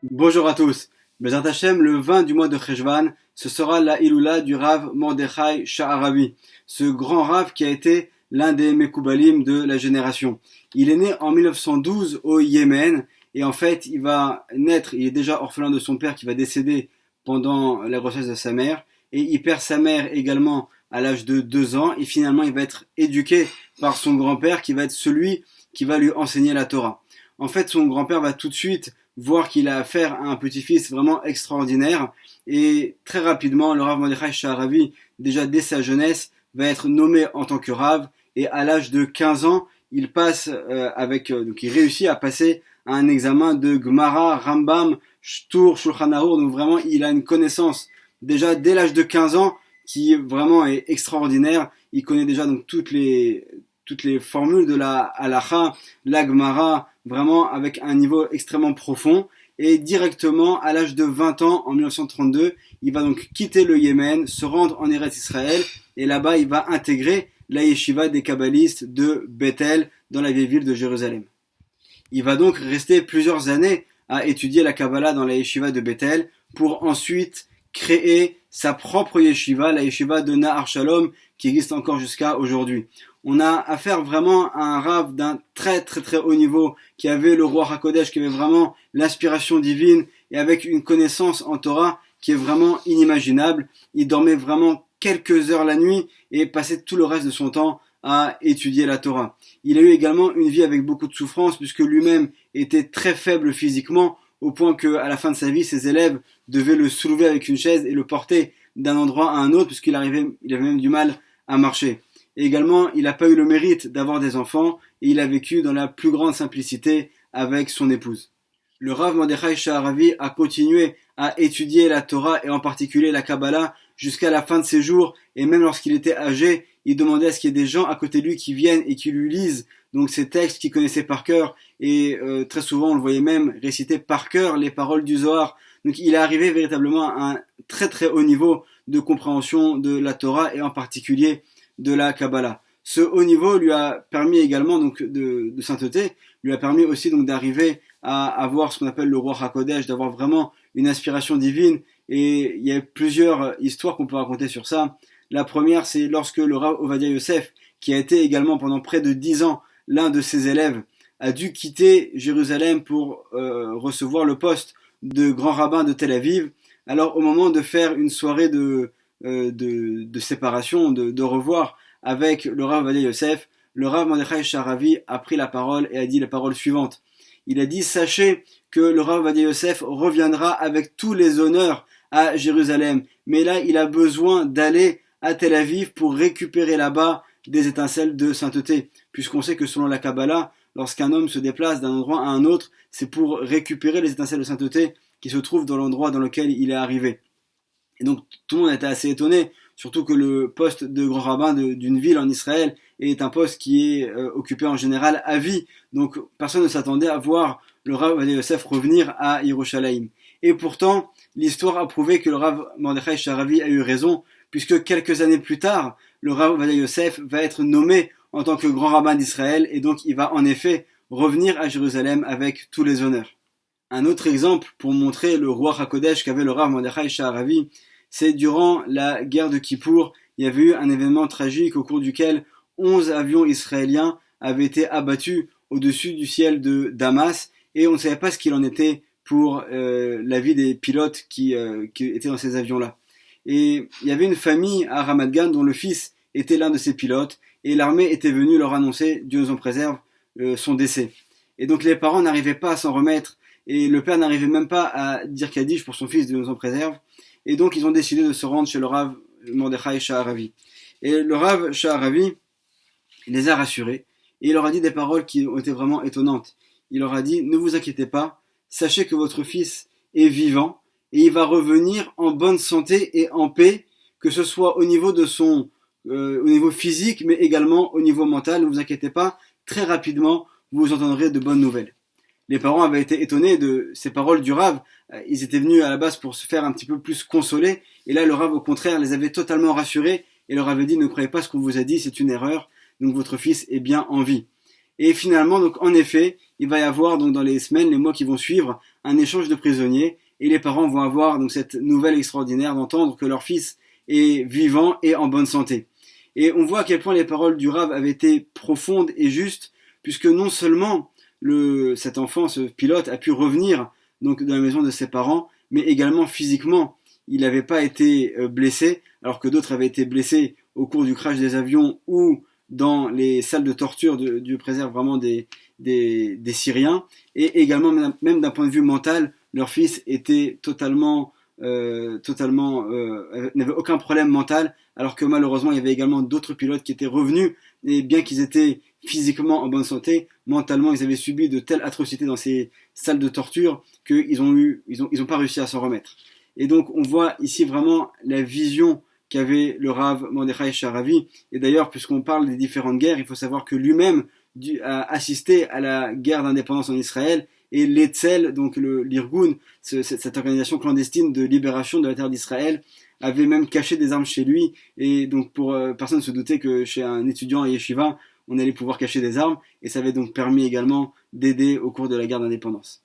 Bonjour à tous. Bezrat Hashem, le 20 du mois de Cheshvan, ce sera la Iloula du Rav Mordechai Sha'aravi, ce grand Rav qui a été l'un des Mekoubalim de la génération. Il est né en 1912 au Yémen et en fait il va naître, il est déjà orphelin de son père qui va décéder pendant la grossesse de sa mère et il perd sa mère également à l'âge de 2 ans et finalement il va être éduqué par son grand-père qui va être celui qui va lui enseigner la Torah. En fait son grand-père va tout de suite voir qu'il a affaire à un petit-fils vraiment extraordinaire. Et très rapidement, le Rav Mordechai Sha'aravi, déjà dès sa jeunesse, va être nommé en tant que Rav. Et à l'âge de 15 ans, il passe donc il réussit à passer un examen de Gemara, Rambam, Shtur, Shulchan Aruch. Donc vraiment, il a une connaissance déjà dès l'âge de 15 ans qui vraiment est extraordinaire. Il connaît déjà donc toutes les formules de la halacha, la Gemara, vraiment avec un niveau extrêmement profond. Et directement, à l'âge de 20 ans, en 1932, il va donc quitter le Yémen, se rendre en Eretz Israël, et là-bas, il va intégrer la yeshiva des kabbalistes de Bethel, dans la vieille ville de Jérusalem. Il va donc rester plusieurs années à étudier la Kabbalah dans la yeshiva de Bethel, pour ensuite créer sa propre yeshiva, la yeshiva de Nahar Shalom, qui existe encore jusqu'à aujourd'hui. On a affaire vraiment à un Rav d'un très très très haut niveau, qui avait le roi HaKodesh, qui avait vraiment l'inspiration divine, et avec une connaissance en Torah qui est vraiment inimaginable. Il dormait vraiment quelques heures la nuit, et passait tout le reste de son temps à étudier la Torah. Il a eu également une vie avec beaucoup de souffrance, puisque lui-même était très faible physiquement, au point qu'à la fin de sa vie, ses élèves devaient le soulever avec une chaise et le porter d'un endroit à un autre, puisqu'il avait même du mal à marcher. Et également, il n'a pas eu le mérite d'avoir des enfants, et il a vécu dans la plus grande simplicité avec son épouse. Le Rav Mordechai Sha'aravi a continué à étudier la Torah, et en particulier la Kabbalah, jusqu'à la fin de ses jours, et même lorsqu'il était âgé, il demandait à ce qu'il y ait des gens à côté de lui qui viennent et qui lui lisent donc ces textes qu'il connaissait par cœur, et très souvent on le voyait même réciter par cœur les paroles du Zohar. Donc il est arrivé véritablement à un très très haut niveau de compréhension de la Torah, et en particulier de la Kabbalah. Ce haut niveau lui a permis également donc de sainteté, lui a permis aussi donc d'arriver à avoir ce qu'on appelle le roi HaKodesh, d'avoir vraiment une inspiration divine, et il y a plusieurs histoires qu'on peut raconter sur ça. La première, c'est lorsque le Rav Ovadia Yosef, qui a été également pendant près de 10 ans l'un de ses élèves, a dû quitter Jérusalem pour recevoir le poste de grand rabbin de Tel Aviv. Alors au moment de faire une soirée de séparation, de revoir avec le Rav Ovadia Yosef, le Rav Mordechai Sha'aravi a pris la parole et a dit la parole suivante. Il a dit: sachez que le Rav Ovadia Yosef reviendra avec tous les honneurs à Jérusalem, mais là il a besoin d'aller à Tel Aviv pour récupérer là-bas des étincelles de sainteté, puisqu'on sait que selon la Kabbalah, lorsqu'un homme se déplace d'un endroit à un autre, c'est pour récupérer les étincelles de sainteté qui se trouvent dans l'endroit dans lequel il est arrivé. Et donc tout le monde était assez étonné, surtout que le poste de grand rabbin d'une ville en Israël est un poste qui est occupé en général à vie, donc personne ne s'attendait à voir le Rav Ovadia Yosef revenir à Yerushalayim. Et pourtant, l'histoire a prouvé que le Rav Mordechai Sha'aravi a eu raison, puisque quelques années plus tard, le Rav Ovadia Yosef va être nommé en tant que grand rabbin d'Israël, et donc il va en effet revenir à Jérusalem avec tous les honneurs. Un autre exemple pour montrer le roi HaKodesh qu'avait le Rav Mordechai Sha'aravi, c'est durant la guerre de Kippour, il y avait eu un événement tragique au cours duquel 11 avions israéliens avaient été abattus au-dessus du ciel de Damas, et on ne savait pas ce qu'il en était pour la vie des pilotes qui étaient dans ces avions-là. Et il y avait une famille à Ramat Gan dont le fils était l'un de ces pilotes, et l'armée était venue leur annoncer, Dieu nous en préserve, son décès. Et donc les parents n'arrivaient pas à s'en remettre, et le père n'arrivait même pas à dire Kaddish pour son fils, Dieu nous en préserve, et donc ils ont décidé de se rendre chez le Rav Mordechai Sha'aravi. Et le Rav Sha'aravi les a rassurés, et il leur a dit des paroles qui ont été vraiment étonnantes. Il leur a dit: ne vous inquiétez pas, sachez que votre fils est vivant, et il va revenir en bonne santé et en paix, que ce soit au niveau de au niveau physique, mais également au niveau mental. Ne vous inquiétez pas, très rapidement, vous entendrez de bonnes nouvelles. Les parents avaient été étonnés de ces paroles du Rav. Ils étaient venus à la base pour se faire un petit peu plus consoler, et là le Rav au contraire les avait totalement rassurés, et leur avait dit: ne croyez pas ce qu'on vous a dit, c'est une erreur, donc votre fils est bien en vie. Et finalement, donc en effet, il va y avoir donc dans les semaines, les mois qui vont suivre, un échange de prisonniers, et les parents vont avoir donc cette nouvelle extraordinaire d'entendre que leur fils est vivant et en bonne santé. Et on voit à quel point les paroles du Rav avaient été profondes et justes, puisque non seulement cet enfant, ce pilote, a pu revenir donc dans la maison de ses parents, mais également physiquement, il n'avait pas été blessé, alors que d'autres avaient été blessés au cours du crash des avions ou dans les salles de torture Dieu préserve vraiment des Syriens, et également même d'un point de vue mental, leur fils était n'avait aucun problème mental, alors que malheureusement il y avait également d'autres pilotes qui étaient revenus, et bien qu'ils étaient physiquement en bonne santé, mentalement ils avaient subi de telles atrocités dans ces salles de torture qu'ils ont pas réussi à s'en remettre. Et donc on voit ici vraiment la vision qu'avait le Rav Mordechai Sha'aravi. Et d'ailleurs, puisqu'on parle des différentes guerres, il faut savoir que lui-même a assisté à la guerre d'indépendance en Israël, et l'Etzel, donc l'Irgun, cette organisation clandestine de libération de la terre d'Israël, avait même caché des armes chez lui, et donc personne ne se doutait que chez un étudiant à Yeshiva, on allait pouvoir cacher des armes, et ça avait donc permis également d'aider au cours de la guerre d'indépendance.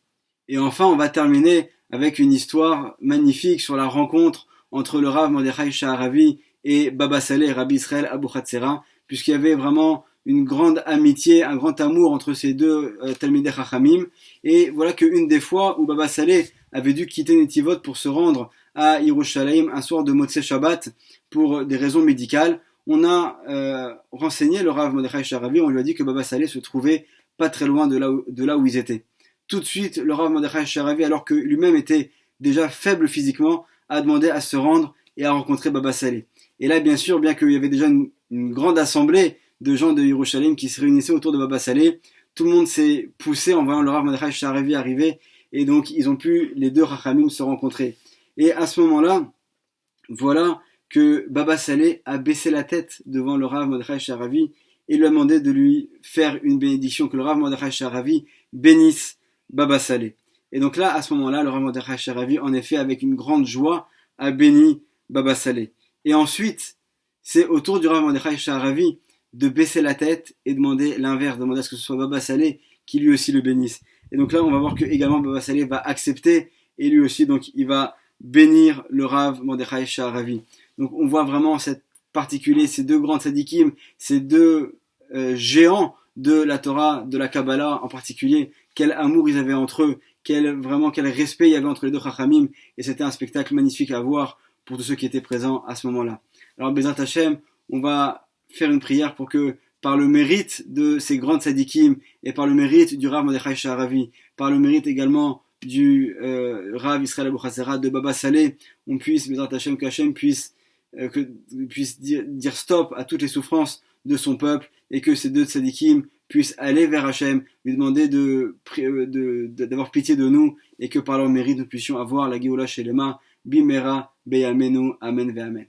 Et enfin, on va terminer avec une histoire magnifique sur la rencontre entre le Rav Mordechai Sha'aravi et Baba Saleh, Rabbi Israël Abuchatzera, puisqu'il y avait vraiment une grande amitié, un grand amour entre ces deux Talmidei Chachamim. Et voilà qu'une des fois où Baba Saleh avait dû quitter Netivot pour se rendre à Yerushalayim un soir de Motzei Shabbat pour des raisons médicales, on a renseigné le Rav Mordechai Sha'aravi, on lui a dit que Baba Saleh se trouvait pas très loin de là où ils étaune. Tout de suite, le Rav Mordechai Sha'aravi, alors que lui-même était déjà faible physiquement, a demandé à se rendre et à rencontrer Baba Saleh. Et là, bien sûr, bien qu'il y avait déjà une grande assemblée de gens de Yerushalayim qui se réunissaient autour de Baba Saleh, tout le monde s'est poussé en voyant le Rav Mordechai Sha'aravi arriver, et donc ils ont pu, les deux Chachamim, se rencontrer. Et à ce moment-là, voilà que Baba Saleh a baissé la tête devant le Rav Mordechai Sha'aravi et lui a demandé de lui faire une bénédiction, que le Rav Mordechai Sha'aravi bénisse Baba Saleh. Et donc là, à ce moment-là, le Rav Mordechai Sha'aravi, en effet, avec une grande joie, a béni Baba Saleh. Et ensuite, c'est au tour du Rav Mordechai Sha'aravi de baisser la tête et demander l'inverse, demander à ce que ce soit Baba Saleh qui lui aussi le bénisse. Et donc là, on va voir que également Baba Saleh va accepter, et lui aussi, donc il va bénir le Rav Mordechai Sha'aravi. Donc on voit vraiment cette particulier, ces deux grands tzadikim, ces deux géants de la Torah, de la Kabbalah en particulier, quel amour ils avaient entre eux, quel respect il y avait entre les deux Chachamim, et c'était un spectacle magnifique à voir pour tous ceux qui étaient présents à ce moment-là. Alors Bezrat Hashem, on va faire une prière pour que, par le mérite de ces grands tzadikim, et par le mérite du Rav Mordechai Sha'aravi, par le mérite également du Rav Israël Abuchatzera, de Baba Saleh, on puisse, Bezrat Hashem, qu'Hashem puisse dire stop à toutes les souffrances de son peuple, et que ces deux tzadikim puissent aller vers Hachem, lui demander d'avoir pitié de nous, et que par leur mérite nous puissions avoir la Géoula Shelema, Bimera, Beyamenu, Amen ve Amen.